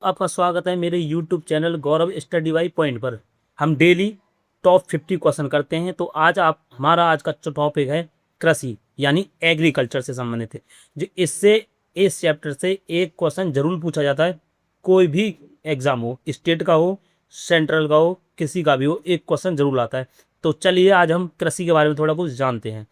आपका स्वागत है मेरे YouTube channel Gaurav study by point पर। हम डेली टॉप 50 क्वेश्चन करते हैं। तो हमारा आज का जो टॉपिक है कृषि यानी एग्रीकल्चर से संबंधित है। जो इससे इस चैप्टर से एक क्वेश्चन जरूर पूछा जाता है। कोई भी एग्जाम हो, स्टेट का हो, सेंट्रल का हो, किसी का भी हो, एक क्वेश्चन जरूर आता है। तो चलिए आज हम कृषि के बारे में थोड़ा कुछ जानते हैं।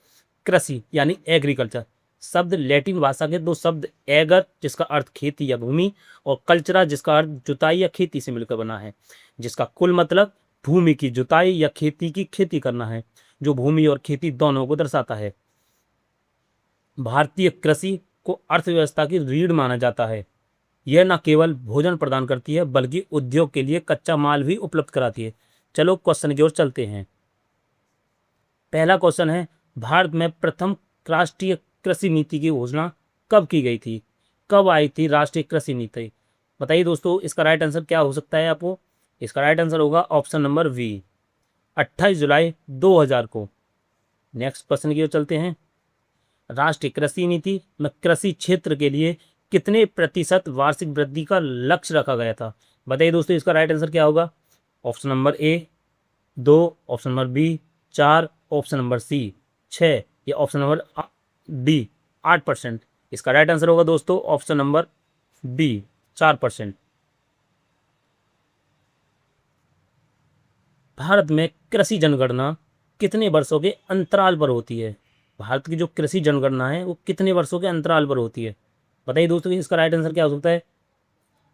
कृषि यानी एग्रीकल्चर शब्द लैटिन भाषा के दो शब्द एगर जिसका अर्थ खेती या भूमि और कल्चरा जिसका अर्थ जुताई या खेती से मिलकर बना है, जिसका कुल मतलब भूमि की जुताई या खेती की खेती करना है, जो भूमि और खेती दोनों को दर्शाता है। भारतीय कृषि को अर्थव्यवस्था की रीढ़ माना जाता है। यह न केवल भोजन प्रदान करती है बल्कि उद्योग के लिए कच्चा माल भी उपलब्ध कराती है। चलो क्वेश्चन की ओर चलते हैं। पहला क्वेश्चन है, भारत में प्रथम राष्ट्रीय कृषि नीति की घोषणा कब की गई थी? कब आई थी राष्ट्रीय कृषि नीति? बताइए दोस्तों, इसका राइट आंसर क्या हो सकता है आपको? इसका राइट आंसर होगा ऑप्शन नंबर बी, 28 जुलाई 2000 को। नेक्स्ट क्वेश्चन की ओर चलते हैं। राष्ट्रीय कृषि नीति में कृषि क्षेत्र के लिए कितने प्रतिशत वार्षिक वृद्धि का लक्ष्य रखा गया था? बताइए दोस्तों, इसका राइट आंसर क्या होगा? Option number A 2, option number B 4, option number C 6 या ऑप्शन नंबर डी 8%। इसका राइट आंसर होगा दोस्तों ऑप्शन नंबर बी 4%। भारत में कृषि जनगणना कितने वर्षों के अंतराल पर होती है? भारत की जो कृषि जनगणना है वो कितने वर्षों के अंतराल पर होती है? बताइए दोस्तों, इसका राइट आंसर क्या हो सकता है?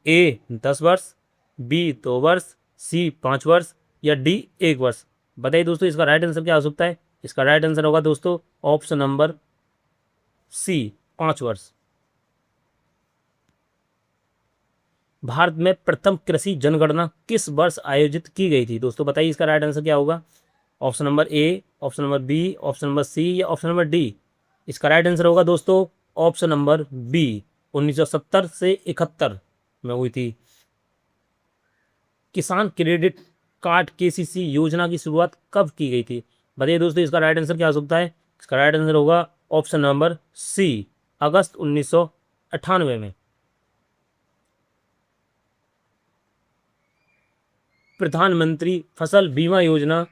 ए 10 वर्ष, बी 2 वर्ष, सी 5 वर्ष या डी 1 वर्ष। बताइए दोस्तों, इसका राइट आंसर क्या हो सकता है? इसका राइट आंसर होगा दोस्तों ऑप्शन नंबर सी 5 वर्ष। भारत में प्रथम कृषि जनगणना किस वर्ष आयोजित की गई थी? दोस्तों बताइए, इसका राइट आंसर क्या होगा? Option number A, option number B, option number C या ऑप्शन नंबर डी। इसका राइट आंसर होगा दोस्तों ऑप्शन नंबर बी, 1970 से 71 में हुई थी। किसान क्रेडिट कार्ड केसीसी योजना की शुरुआत कब की गई थी? बताइए दोस्तों, इसका राइट आंसर क्या हो सकता है? इसका राइट आंसर होगा ऑप्शन नंबर सी, अगस्त 1998 में। प्रधानमंत्री फसल बीमा योजना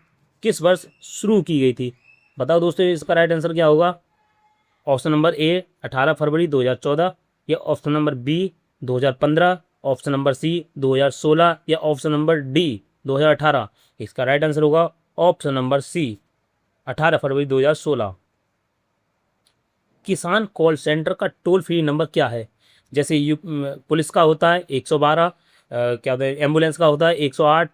किस वर्ष शुरू की गई थी? बताओ दोस्तों, इसका राइट आंसर क्या होगा? ऑप्शन नंबर ए 18 फरवरी 2014 या option number B 2015, option number C 2016 या ऑप्शन नंबर डी 2018। इसका राइट आंसर होगा ऑप्शन नंबर सी, 18 फरवरी 2016। किसान कॉल सेंटर का टोल फ्री नंबर क्या है? जैसे पुलिस का होता है 112, क्या होता है, एम्बुलेंस का होता है 108।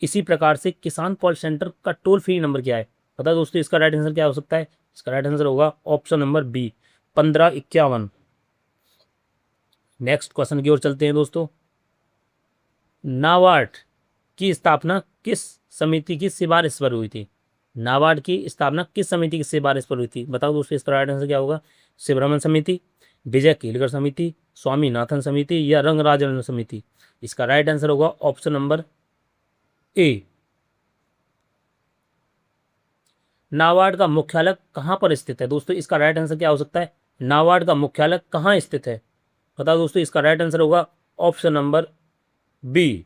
इसी प्रकार से किसान कॉल सेंटर का टोल फ्री नंबर क्या है? पता दोस्तों, इसका राइट आंसर क्या हो सकता है? इसका राइट आंसर होगा option number B, 1551। Next question की ओर चलते हैं दोस्तों। नाबार्ड की स्थापना किस समिति की सिफारिश पर हुई थी? नाबार्ड की स्थापना किस समिति की सिफारिश पर हुई थी? बताओ दोस्तों, इसका राइट आंसर क्या होगा? शिवरमन समिति, विजय केलकर समिति, स्वामीनाथन समिति या रंगराजन समिति। इसका राइट आंसर होगा ऑप्शन नंबर ए। नाबार्ड का मुख्यालय कहाँ पर स्थित है? दोस्तों इसका राइट आंसर क्या हो सकता है? नाबार्ड का मुख्यालय कहाँ स्थित है? बताओ दोस्तों, इसका राइट आंसर होगा ऑप्शन नंबर बी।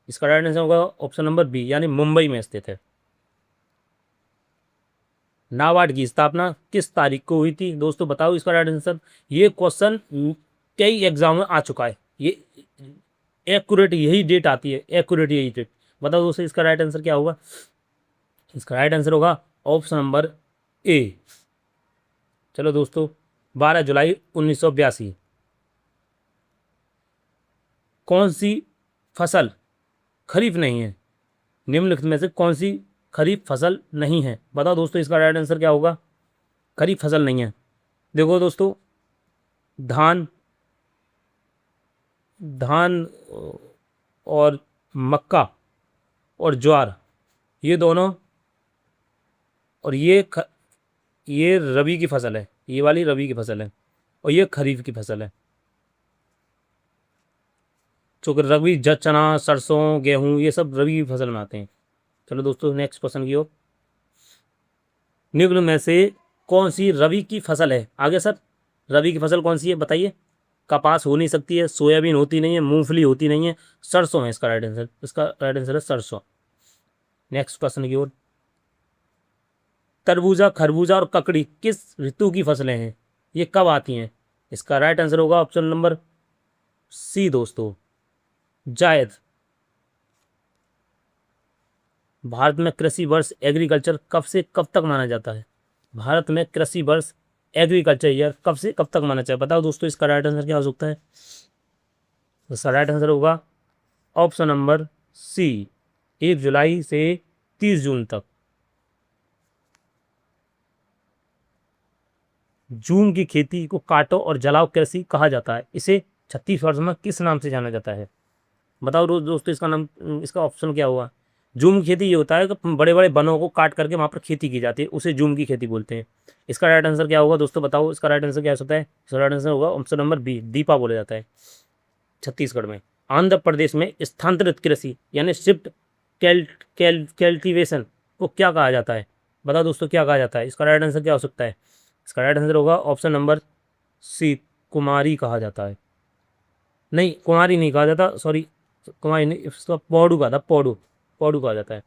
इसका राइट आंसर होगा ऑप्शन नंबर बी, यानी मुंबई में स्थित है। नाबार्ड की स्थापना किस तारीख को हुई थी? दोस्तों बताओ इसका राइट आंसर। ये क्वेश्चन कई एग्जाम में आ चुका है। ये एक्यूरेट यही डेट आती है, एक्यूरेट यही डेट। बताओ दोस्तों, इसका राइट आंसर क्या होगा? इसका राइट आंसर होगा ऑप्शन नंबर ए। चलो दोस्तों, 12 जुलाई 1982। कौन सी फसल खरीफ नहीं है? निम्नलिखित में से कौन सी खरीफ फसल नहीं है? बताओ दोस्तों, इसका राइट आंसर क्या होगा? खरीफ फसल नहीं है। देखो दोस्तों, धान धान और मक्का और ज्वार, ये दोनों, और ये रबी की फसल है। ये वाली रबी की फसल है और ये खरीफ की फसल है। चूँकि रबी चना, सरसों, गेहूँ, ये सब रबी की फसल में आते हैं। चलो दोस्तों, नेक्स्ट क्वेश्चन की ओर। निम्न में से कौन सी रबी की फसल है? आगे सर, रबी की फसल कौन सी है बताइए। कपास हो नहीं सकती है, सोयाबीन होती नहीं है, मूंगफली होती नहीं है, सरसों है इसका राइट आंसर। इसका राइट आंसर है सरसों। नेक्स्ट क्वेश्चन की ओर। तरबूजा, खरबूजा और ककड़ी किस ऋतु की फसलें हैं? ये कब आती हैं? इसका राइट आंसर होगा ऑप्शन नंबर सी दोस्तों, जायद। भारत में कृषि वर्ष एग्रीकल्चर कब से कब तक माना जाता है? भारत में कृषि वर्ष एग्रीकल्चर ईयर कब से कब तक माना चाहिए? बताओ दोस्तों इसका राइट आंसर क्या हो सकता है? इसका राइट आंसर होगा ऑप्शन नंबर सी, 1 जुलाई से 30 जून तक। जूम की खेती को काटो और जलाओ कृषि कहा जाता है। इसे छत्तीसगढ़ में किस नाम से जाना जाता है? बताओ दोस्तों इसका नाम, इसका ऑप्शन क्या हुआ? जूम की खेती ये होता है कि बड़े बड़े वनों को काट करके वहाँ पर खेती की जाती है, उसे जूम की खेती बोलते हैं। इसका राइट आंसर क्या होगा दोस्तों? बताओ इसका राइट आंसर क्या हो सकता है? इसका राइट आंसर होगा ऑप्शन नंबर बी, दीपा बोला जाता है छत्तीसगढ़ में। आंध्र प्रदेश में स्थानांतरित कृषि यानी शिफ्ट कल्टीवेशन को क्या कहा जाता है? बताओ दोस्तों क्या कहा जाता है? इसका राइट आंसर क्या हो सकता है? इसका राइट आंसर होगा ऑप्शन नंबर सी, कुमारी कहा जाता है। नहीं, कुमारी नहीं कहा जाता, सॉरी, कुमारी नहीं, इसका पौडू कहा था, पौडू, पौडू कहा जाता है।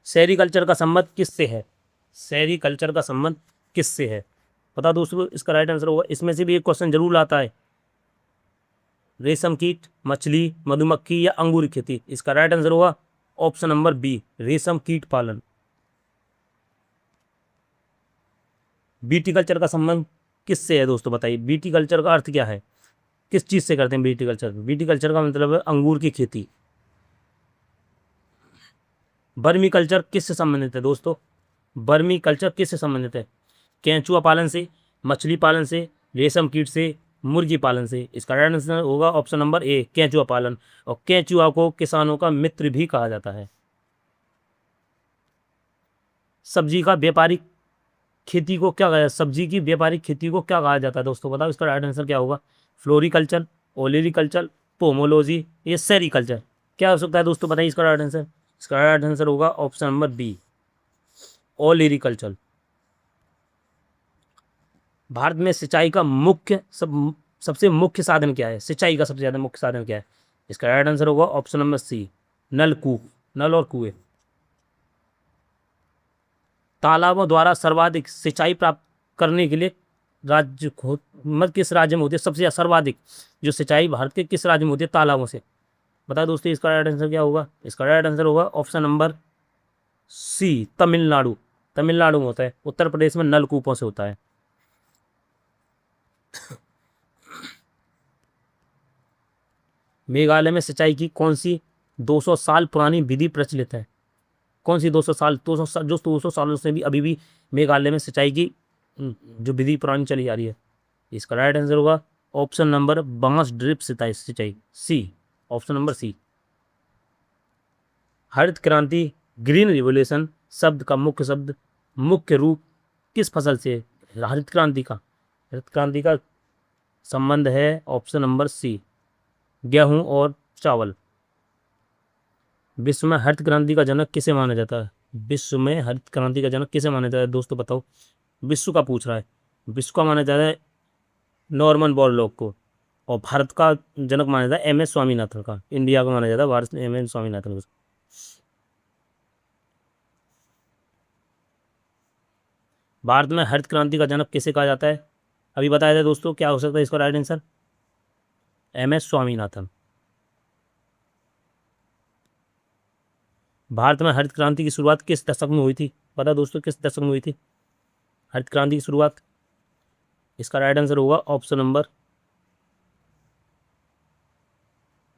सेरीकल्चर का संबंध किससे है? सेरीकल्चर का संबंध किससे है? पता दोस्तों इसका राइट आंसर होगा, इसमें से भी एक क्वेश्चन जरूर आता है, रेशम कीट, मछली, मधुमक्खी या अंगूर की खेती। इसका राइट आंसर होगा ऑप्शन नंबर बी, रेशम कीट पालन। बीटी कल्चर का संबंध किससे है दोस्तों? बताइए, बीटी कल्चर का अर्थ क्या है? किस चीज से करते हैं बीटी कल्चर? बीटी कल्चर का मतलब है अंगूर की खेती। बर्मी कल्चर किससे संबंधित है दोस्तों? बर्मी कल्चर किससे संबंधित है? केंचुआ पालन से, मछली पालन से, रेशम कीट से, मुर्गी पालन से। इसका राइट आंसर होगा ऑप्शन नंबर ए, केंचुआ पालन। और केंचुआ को किसानों का मित्र भी कहा जाता है। सब्जी का व्यापारिक खेती को क्या कहा जाता है? सब्जी की व्यापारिक खेती को क्या कहा जाता है दोस्तों? बताओ इसका राइट आंसर क्या होगा? फ्लोरिकल्चर, ओलेरिकल्चर, पोमोलॉजी, ये सेरिकल्चर क्या हो सकता है दोस्तों? बताइए इसका राइट आंसर। इसका राइट आंसर होगा option number B, olericulture. Bharat में सिंचाई का सबसे मुख्य साधन क्या है? सिंचाई का सबसे ज्यादा मुख्य साधन क्या है? इसका राइट आंसर होगा ऑप्शन नंबर सी, नलकूप, नल और कुएं। तालाबों द्वारा सर्वाधिक सिंचाई प्राप्त करने के लिए राज्य किस राज्य में होती है सबसे ज्यादा सर्वाधिक जो सिंचाई भारत के किस राज्य में होती है तालाबों से? बता दोस्तों इसका राइट आंसर क्या होगा? इसका राइट आंसर होगा option number C, Tamil Nadu. Tamil Nadu में होता है। उत्तर प्रदेश में नलकूपों से होता है। मेघालय में सिंचाई की कौन सी 200 साल पुरानी विधि प्रचलित है? कौन सी 200 साल, 200 साल, जो 200 सालों से भी अभी भी मेघालय में सिंचाई की जो विधि पुरानी चली आ रही है? इसका राइट आंसर होगा ऑप्शन नंबर बांस ड्रिप सिंचाई, सी, ऑप्शन नंबर सी। हरित क्रांति, ग्रीन रिवोल्यूशन शब्द का मुख्य रूप किस फसल से है? हरित क्रांति का संबंध है ऑप्शन नंबर सी, गेहूं और चावल। विश्व में हरित क्रांति का जनक किसे माना जाता है? विश्व में हरित क्रांति का जनक किसे माना जाता है दोस्तों? बताओ, विश्व का पूछ रहा है। विश्व का माना जाता है नॉर्मन बोरलॉग को। और भारत का जनक माना जाता है एम एस स्वामीनाथन का। इंडिया का माना जाता है भारत में एम एस स्वामीनाथन का। भारत में हरित क्रांति का जनक किसे कहा जाता है? अभी बताया था दोस्तों, क्या हो सकता है इसका right answer? M S Swaminathan. Bharat में हरित क्रांति की शुरुआत किस दशक में हुई थी? पता दोस्तों किस दशक में हुई थी हरित क्रांति की शुरुआत? इसका राइट आंसर होगा ऑप्शन नंबर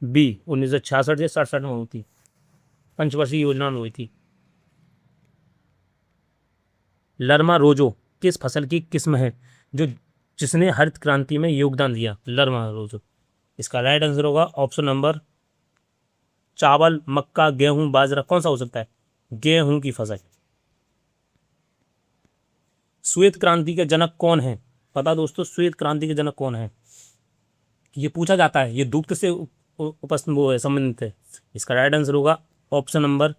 बी, 1966 से 67 में हुई थी। पंचवर्षीय योजना में हुई थी। लरमा रोजो किस फसल की किस्म है जिसने हरित क्रांति में योगदान दिया? लरमा रोजो। इसका राइट आंसर होगा ऑप्शन नंबर चावल, मक्का, गेहूं, बाजरा। कौन सा हो सकता है? गेहूं की फसल। श्वेत क्रांति के जनक कौन है? पता दोस्तों श्वेत क्रांति के जनक कौन है? ये पूछा जाता है, ये दुग्ध से उपस्थित वो है, संबंधित है। इसका राइट आंसर होगा option number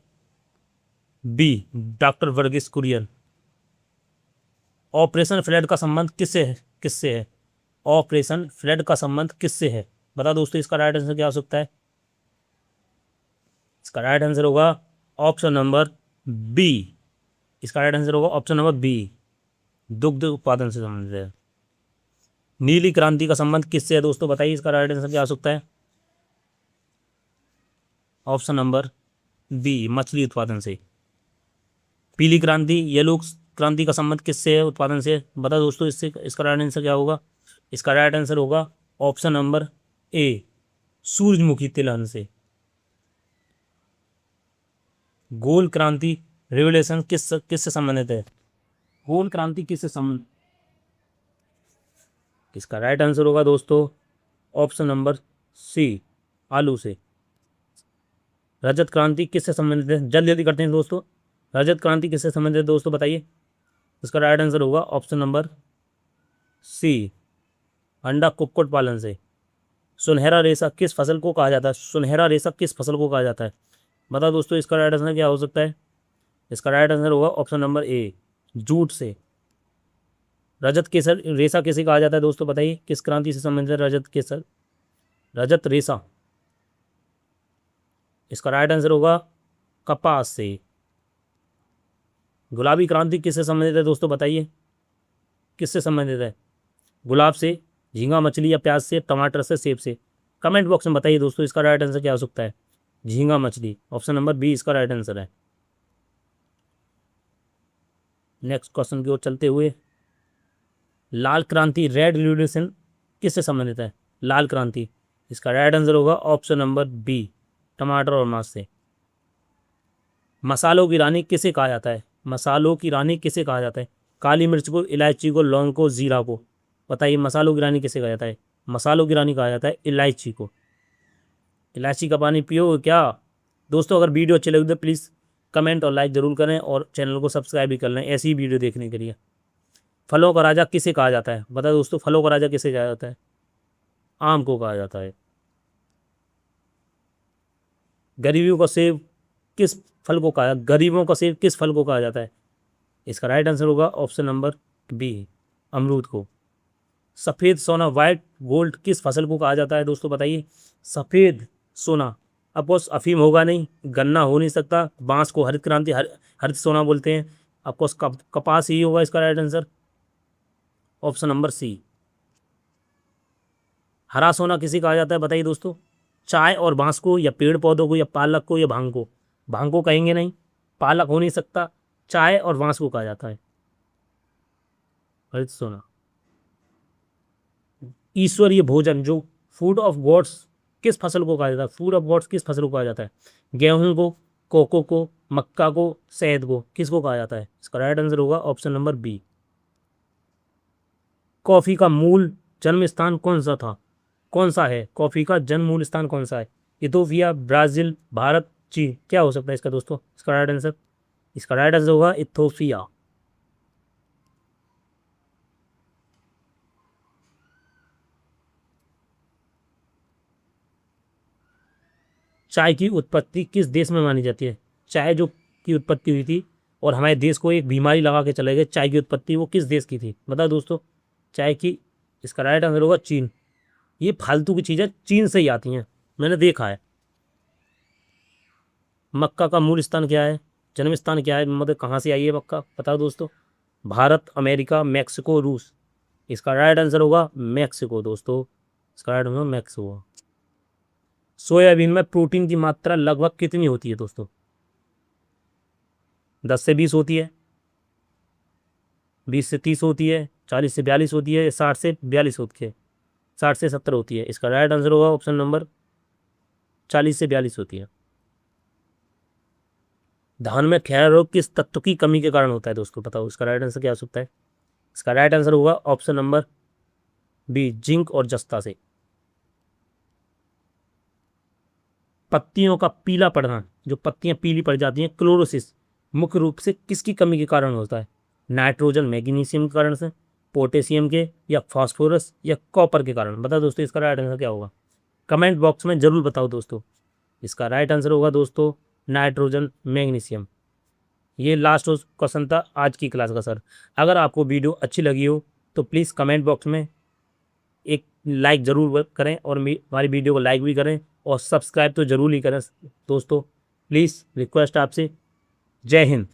B, doctor Verghese Kurien. Operation flood का संबंध किससे है? किससे है? ऑपरेशन फ्लड का संबंध किससे है? बता दोस्तों, इसका राइट आंसर क्या हो सकता है? इसका राइट आंसर होगा ऑप्शन नंबर बी। इसका राइट आंसर होगा ऑप्शन नंबर बी, दुग्ध उत्पादन से संबंधित है। नीली क्रांति का संबंध किससे है दोस्तों? बताइए, इसका राइट आंसर क्या हो सकता है? ऑप्शन नंबर बी, मछली उत्पादन से। पीली क्रांति, येलो क्रांति का संबंध किससे है? उत्पादन से। बता दोस्तों, इससे इसका राइट आंसर क्या होगा? इसका राइट आंसर होगा ऑप्शन नंबर ए, सूरजमुखी तिलहन से। गोल क्रांति रेवोल्यूशन किससे संबंधित है? गोल क्रांति किससे संबंधित? इसका राइट आंसर होगा दोस्तों ऑप्शन नंबर सी, आलू से। रजत क्रांति किससे संबंधित है? जल्दी जल्दी करते हैं दोस्तों। रजत क्रांति किससे संबंधित है दोस्तों? बताइए। इसका राइट आंसर होगा ऑप्शन नंबर सी, अंडा कुक्कुट पालन से। सुनहरा रेशा किस फसल को कहा जाता है? सुनहरा रेशा किस फसल को कहा जाता है? बता दोस्तों, इसका राइट आंसर क्या हो सकता है? इसका राइट आंसर होगा ऑप्शन नंबर ए, जूट से। रजत केसर रेशा किसे कहा जाता है दोस्तों? बताइए, किस क्रांति से संबंधित है रजत केसर, रजत रेशा? इसका राइट आंसर होगा कपास से। गुलाबी क्रांति किससे संबंधित है दोस्तों? बताइए, किससे संबंधित है? गुलाब से, झींगा मछली या प्याज से, टमाटर से, सेब से? कमेंट बॉक्स में बताइए दोस्तों, इसका राइट आंसर क्या हो सकता है? झींगा मछली, ऑप्शन नंबर बी इसका राइट आंसर है। नेक्स्ट क्वेश्चन की ओर चलते हुए, लाल क्रांति रेड रिवॉल्यूशन किससे संबंधित है? लाल क्रांति, इसका राइट आंसर होगा ऑप्शन नंबर बी, टमाटर और मांस से। मसालों की रानी किसे कहा जाता है? मसालों की रानी किसे कहा जाता है? काली मिर्च को, इलायची को, लौंग को, जीरा को? बताइए, मसालों की रानी किसे कहा जाता है? मसालों की रानी कहा जाता है इलायची को। इलायची का पानी पियो क्या? दोस्तों, अगर वीडियो अच्छी लगी तो प्लीज़ कमेंट और लाइक ज़रूर करें और चैनल को सब्सक्राइब भी कर लें ऐसी ही वीडियो देखने के लिए। फलों का राजा किसे कहा जाता है? बता दोस्तों, फलों का राजा किसे कहा जाता है? आम को कहा जाता है। गरीबों का सेब किस फल को कहा, गरीबों का सेब किस फल को कहा जाता है? इसका राइट आंसर होगा ऑप्शन नंबर बी, अमरूद को। सफ़ेद सोना वाइट गोल्ड किस फसल को कहा जाता है दोस्तों? बताइए। सफ़ेद सोना, अफकोर्स अफीम होगा नहीं, गन्ना हो नहीं सकता, बांस को हरित क्रांति हरित सोना बोलते हैं, अफकोर्स कपास ही होगा इसका right answer, option number C. हरा सोना किसे कहा जाता है? बताइए दोस्तों। चाय और बांस को, या पेड़ पौधों को, या पालक को, या भांग को? भांग को कहेंगे नहीं, पालक हो नहीं सकता, चाय और बांस को कहा जाता है हरित सोना। ईश्वरीय भोजन जो फूड ऑफ गॉड्स किस फसल को कहा जाता है? फूड ऑफ गॉड्स किस फसल को कहा जाता है? गेहूं को, कोको को, मक्का को, शहद को? किसको कहा जाता है? इसका राइट आंसर होगा ऑप्शन नंबर बी। कॉफी का मूल जन्म स्थान कौन सा था? कौन सा है? कॉफी का जन्म मूल स्थान कौन सा है? इथोपिया, ब्राजील, भारत, चीन? क्या हो सकता है इसका दोस्तों? इसका राइट आंसर, इसका राइट आंसर होगा इथोपिया। चाय की उत्पत्ति किस देश में मानी जाती है? चाय जो की उत्पत्ति हुई थी और हमारे देश को एक बीमारी लगा के चले गए, चाय की उत्पत्ति वो किस देश की थी? बता दोस्तों, चाय की। इसका राइट आंसर होगा चीन। ये फालतू की चीज़ें चीन से ही आती हैं, मैंने देखा है। मक्का का मूल स्थान क्या है? जन्म स्थान क्या है? मतलब कहाँ से आई है मक्का? बताओ दोस्तों। भारत, अमेरिका, मैक्सिको, रूस? इसका राइट आंसर होगा मैक्सिको दोस्तों। इसका राइट आंसर मैक्सिको। सोयाबीन में प्रोटीन की मात्रा लगभग कितनी होती है दोस्तों? 10 से 20 होती है, 20 से 30 होती है, 40 से 42 होती है, 60 से 42 होती है, 60 से 70 होती है? इसका राइट आंसर होगा ऑप्शन नंबर 40 से 42 होती है। धान में खैरा रोग किस तत्व की कमी के कारण होता है दोस्तों? बताओ, इसका राइट आंसर क्या हो सकता है? इसका राइट आंसर होगा ऑप्शन नंबर बी, जिंक और जस्ता से। पत्तियों का पीला पड़ना, जो पत्तियां पीली पड़ जाती हैं, क्लोरोसिस, मुख्य रूप से किसकी कमी के कारण होता है? नाइट्रोजन मैग्नीशियम के कारण से, पोटेशियम के, या फास्फोरस, या कॉपर के कारण? बता दोस्तों, इसका राइट आंसर क्या होगा? कमेंट बॉक्स में जरूर बताओ दोस्तों। इसका राइट आंसर होगा दोस्तों नाइट्रोजन मैग्नीशियम। ये लास्ट क्वेश्चन था आज की क्लास का सर। अगर आपको वीडियो अच्छी लगी हो तो प्लीज़ कमेंट बॉक्स में एक लाइक ज़रूर करें और हमारी वीडियो को लाइक भी करें और सब्सक्राइब तो ज़रूर ही करें दोस्तों। प्लीज़ रिक्वेस्ट आपसे। जय हिंद।